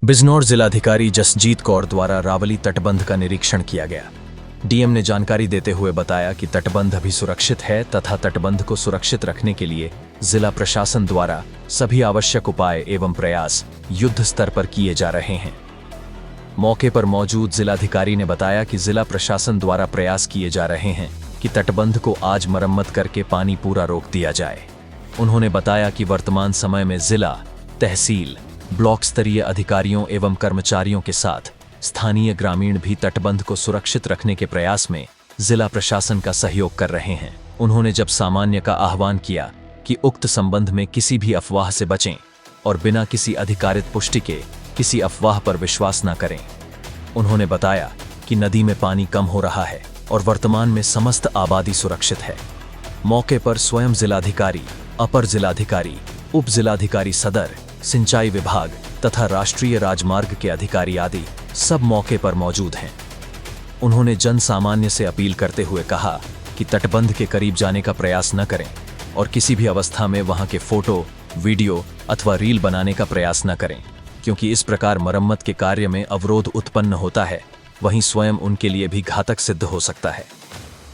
बिजनौर जिलाधिकारी जसजीत कौर द्वारा रावली तटबंध का निरीक्षण किया गया। डीएम ने जानकारी देते हुए बताया कि तटबंध अभी सुरक्षित है तथा तटबंध को सुरक्षित रखने के लिए जिला प्रशासन द्वारा सभी आवश्यक उपाय एवं प्रयास युद्ध स्तर पर किए जा रहे हैं। मौके पर मौजूद जिलाधिकारी ने बताया कि जिला प्रशासन द्वारा प्रयास किए जा रहे हैं कि तटबंध को आज मरम्मत करके पानी पूरा रोक दिया जाए। उन्होंने बताया कि वर्तमान समय में जिला, तहसील, ब्लॉक स्तरीय अधिकारियों एवं कर्मचारियों के साथ स्थानीय ग्रामीण भी तटबंध को सुरक्षित रखने के प्रयास में जिला प्रशासन का सहयोग कर रहे हैं। उन्होंने जब सामान्य का आह्वान किया कि उक्त संबंध में किसी भी अफवाह से बचें और बिना किसी अधिकारित पुष्टि के किसी अफवाह पर विश्वास न करें। उन्होंने बताया कि नदी में पानी कम हो रहा है और वर्तमान में समस्त आबादी सुरक्षित है। मौके पर स्वयं जिलाधिकारी, अपर जिलाधिकारी, उप जिलाधिकारी सदर, सिंचाई विभाग तथा राष्ट्रीय राजमार्ग के अधिकारी आदि सब मौके पर मौजूद हैं। उन्होंने जन सामान्य से अपील करते हुए कहा कि तटबंध के करीब जाने का प्रयास न करें और किसी भी अवस्था में वहां के फोटो, वीडियो अथवा रील बनाने का प्रयास न करें, क्योंकि इस प्रकार मरम्मत के कार्य में अवरोध उत्पन्न होता है, वहीं स्वयं उनके लिए भी घातक सिद्ध हो सकता है।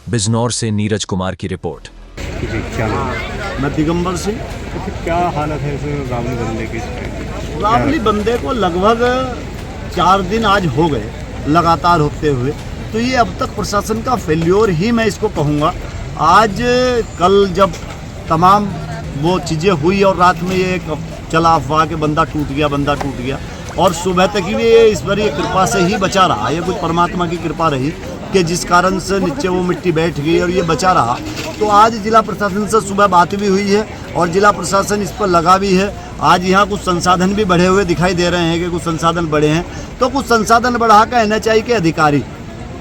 बिजनौर से नीरज कुमार की रिपोर्ट। मैं दिगंबर सिंह। क्या हालत है इस रावली बंदे की? रावली बंदे को लगभग 4 दिन आज हो गए लगातार होते हुए, तो ये अब तक प्रशासन का फेल्योर ही मैं इसको कहूँगा। आज कल जब तमाम वो चीज़ें हुई और रात में ये चला अफवाह के बंदा टूट गया और सुबह तक ही ये ईश्वरीय कृपा से ही बचा रहा। ये कुछ परमात्मा की कृपा रही कि जिस कारण से नीचे वो मिट्टी बैठ गई और ये बचा रहा। तो आज जिला प्रशासन से सुबह बात भी हुई है और जिला प्रशासन इस पर लगा भी है। आज यहाँ कुछ संसाधन भी बढ़े हुए दिखाई दे रहे हैं कि कुछ संसाधन बढ़े हैं, तो कुछ संसाधन बढ़ा कर एनएचआई के अधिकारी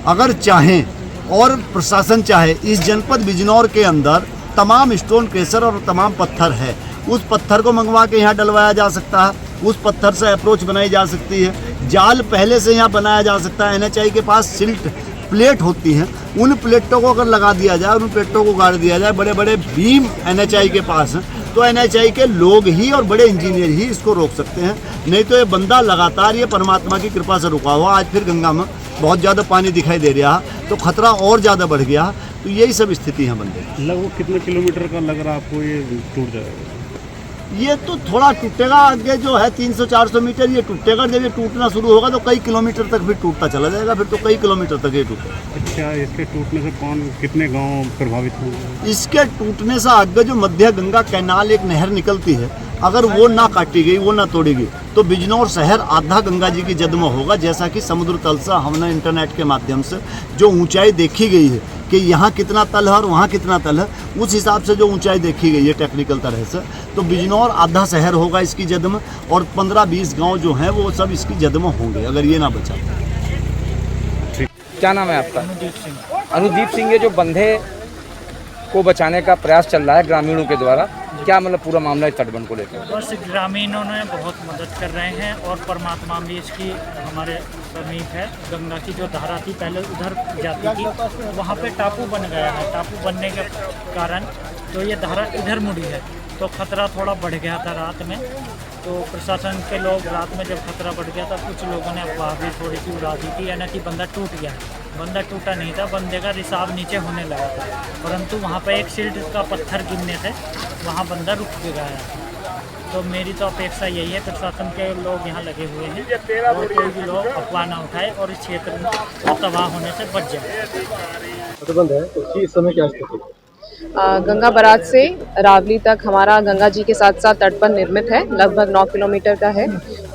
अगर चाहें और प्रशासन चाहे, इस जनपद बिजनौर के अंदर तमाम स्टोन क्रेशर और तमाम पत्थर है, उस पत्थर को मंगवा के यहाँ डलवाया जा सकता है, उस पत्थर से अप्रोच बनाई जा सकती है, जाल पहले से यहाँ बनाया जा सकता है। एनएचआई के पास सिल्ट प्लेट होती हैं, उन प्लेटों को अगर लगा दिया जाए, उन प्लेटों को गाड़ दिया जाए, बड़े बड़े बीम एनएचआई के पास हैं, तो एनएचआई के लोग ही और बड़े इंजीनियर ही इसको रोक सकते हैं। नहीं तो ये बंदा लगातार ये परमात्मा की कृपा से रुका हुआ। आज फिर गंगा में बहुत ज़्यादा पानी दिखाई दे रहा, तो खतरा और ज़्यादा बढ़ गया। तो यही सब स्थिति है बंदे। लगभग कितने किलोमीटर का लग रहा है आपको ये टूट जाएगा? ये तो थोड़ा टूटेगा, आगे जो है 300-400 मीटर ये टूटेगा। जब ये टूटना शुरू होगा तो कई किलोमीटर तक भी टूटता चला जाएगा, फिर तो कई किलोमीटर तक ये टूटेगा। अच्छा, इसके टूटने से कितने गांव प्रभावित होंगे? इसके टूटने से आगे जो मध्य गंगा कैनाल एक नहर निकलती है, अगर वो ना काटी गई, वो ना तोड़ी गई, तो बिजनौर शहर आधा गंगा जी की जद में होगा। जैसा कि समुद्र तल से हमने इंटरनेट के माध्यम से जो ऊंचाई देखी गई है कि यहाँ कितना तल है और वहाँ कितना तल है, उस हिसाब से जो ऊंचाई देखी गई है टेक्निकल तरह से, तो बिजनौर आधा शहर होगा इसकी जद में और 15-20 गांव जो हैं वो सब इसकी जद में होंगे अगर ये ना बचा। क्या नाम है आपका? अनुदीप सिंह। ये जो बंधे को बचाने का प्रयास चल रहा है ग्रामीणों के द्वारा, क्या मतलब पूरा मामला है तटबंध को लेकर? बस ग्रामीणों ने बहुत मदद कर रहे हैं और परमात्मा भी इसकी हमारे समीप है। गंगा की जो धारा थी पहले उधर जाती थी, वहाँ पे टापू बन गया है। टापू बनने के कारण तो ये धारा इधर मुड़ी है, तो खतरा थोड़ा बढ़ गया था रात में। तो प्रशासन के लोग रात में जब खतरा बढ़ गया था, कुछ लोगों ने अफवाह भी थोड़ी सी उड़ा दी थी यानी कि बंदा टूट गया। बंदा टूटा नहीं था, बंदे का रिसाव नीचे होने लगा था, परंतु वहाँ पे एक सिल्ट का पत्थर गिरने से वहाँ बंदा रुक गया। तो मेरी तो अपेक्षा यही है प्रशासन के लोग यहाँ लगे हुए हैं और कोई भी लोग अफवाह ना उठाए और इस क्षेत्र को तबाह होने से बच जाए। तटबंध है, उसकी इस समय क्या स्थिति? गंगा बराज से रावली तक हमारा गंगा जी के साथ साथ तटबंध निर्मित है, लगभग 9 किलोमीटर का है।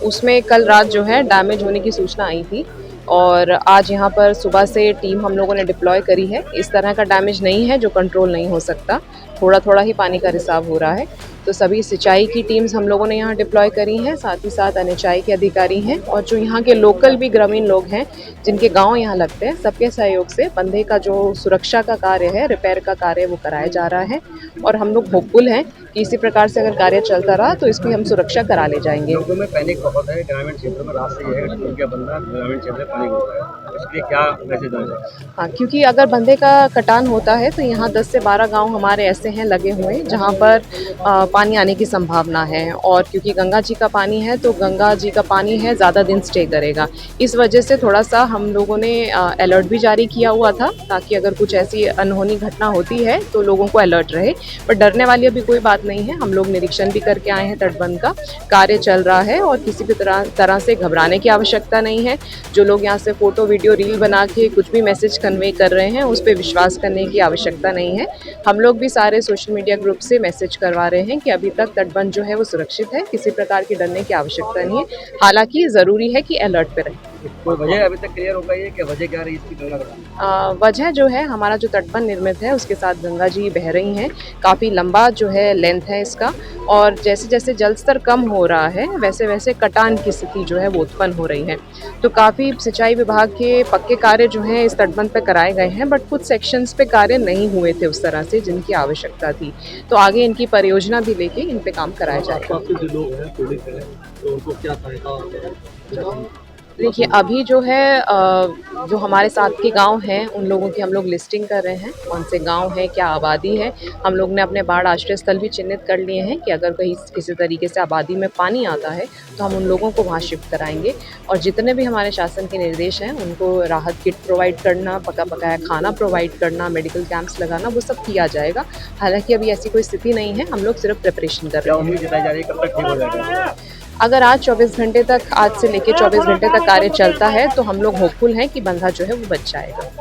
उसमें कल रात जो है डैमेज होने की सूचना आई थी और आज यहाँ पर सुबह से टीम हम लोगों ने डिप्लॉय करी है। इस तरह का डैमेज नहीं है जो कंट्रोल नहीं हो सकता, थोड़ा थोड़ा ही पानी का रिसाव हो रहा है। तो सभी सिंचाई की टीम्स हम लोगों ने यहाँ डिप्लॉय करी हैं, साथ ही साथ एनएचआई के अधिकारी हैं और जो यहाँ के लोकल भी ग्रामीण लोग हैं जिनके गांव यहाँ लगते हैं, सबके सहयोग से बंधे का जो सुरक्षा का कार्य है, रिपेयर का कार्य वो कराया जा रहा है। और हम लोग होपफुल हैं कि इसी प्रकार से अगर कार्य चलता रहा तो इसकी हम सुरक्षा करा ले जाएंगे। लोगों में पैनिक बहुत है, ग्रामीण क्षेत्र में रात से यह है कि बंदा ग्रामीण क्षेत्र में पानी घुस रहा है। इसके क्या मैसेज आएगा? हाँ, क्योंकि अगर बंधे का कटान होता है तो यहाँ 10 से 12 गांव हमारे ऐसे हैं लगे हुए जहाँ पर पानी आने की संभावना है, और क्योंकि गंगा जी का पानी है तो गंगा जी का पानी है ज़्यादा दिन स्टे करेगा। इस वजह से थोड़ा सा हम लोगों ने अलर्ट भी जारी किया हुआ था, ताकि अगर कुछ ऐसी अनहोनी घटना होती है तो लोगों को अलर्ट रहे। पर डरने वाली अभी कोई बात नहीं है। हम लोग निरीक्षण भी करके आए हैं, तटबंध का कार्य चल रहा है और किसी भी तरह से घबराने की आवश्यकता नहीं है। जो लोग यहाँ से फ़ोटो वीडियो रील बना के कुछ भी मैसेज कन्वे कर रहे हैं उस पर विश्वास करने की आवश्यकता नहीं है। हम लोग भी सारे सोशल मीडिया ग्रुप से मैसेज करवा रहे हैं कि अभी तक तटबंध जो है वो सुरक्षित है, किसी प्रकार की डरने की आवश्यकता नहीं है। हालांकि ज़रूरी है कि अलर्ट पे रहें। तो वजह अभी तक क्लियर हो गई है कि वजह क्या रही इसकी गंगा बढ़ाने? वजह जो है, हमारा जो तटबंध निर्मित है उसके साथ गंगा जी बह रही हैं। काफ़ी लंबा जो है लेंथ है इसका, और जैसे जैसे जल स्तर कम हो रहा है वैसे वैसे कटान की स्थिति जो है वो उत्पन्न हो रही है। तो काफ़ी सिंचाई विभाग के पक्के कार्य जो हैं इस तटबंध पे कराए गए हैं, बट कुछ सेक्शंस पे कार्य नहीं हुए थे उस तरह से जिनकी आवश्यकता थी। तो आगे इनकी परियोजना भी लेके इन पे काम कराया जाएगा। जो लोग हैं पीड़ित हैं तो उनको क्या सहायता? देखिए, अभी जो है जो हमारे साथ के गांव हैं उन लोगों की हम लोग लिस्टिंग कर रहे हैं, कौन से गांव हैं, क्या आबादी है। हम लोग ने अपने बाढ़ आश्रय स्थल भी चिन्हित कर लिए हैं कि अगर कहीं किसी तरीके से आबादी में पानी आता है तो हम उन लोगों को वहाँ शिफ्ट कराएंगे। और जितने भी हमारे शासन के निर्देश हैं उनको राहत किट प्रोवाइड करना, पका पकाया खाना प्रोवाइड करना, मेडिकल कैंप्स लगाना, वो सब किया जाएगा। हालांकि अभी ऐसी कोई स्थिति नहीं है, हम लोग सिर्फ प्रिपरेशन कर रहे हैं। उम्मीद जताई जा रही है कब तक ठीक हो जाएगा? अगर आज 24 घंटे तक, आज से लेके 24 घंटे तक कार्य चलता है तो हम लोग होपफुल हैं कि बंधा जो है वो बच जाएगा।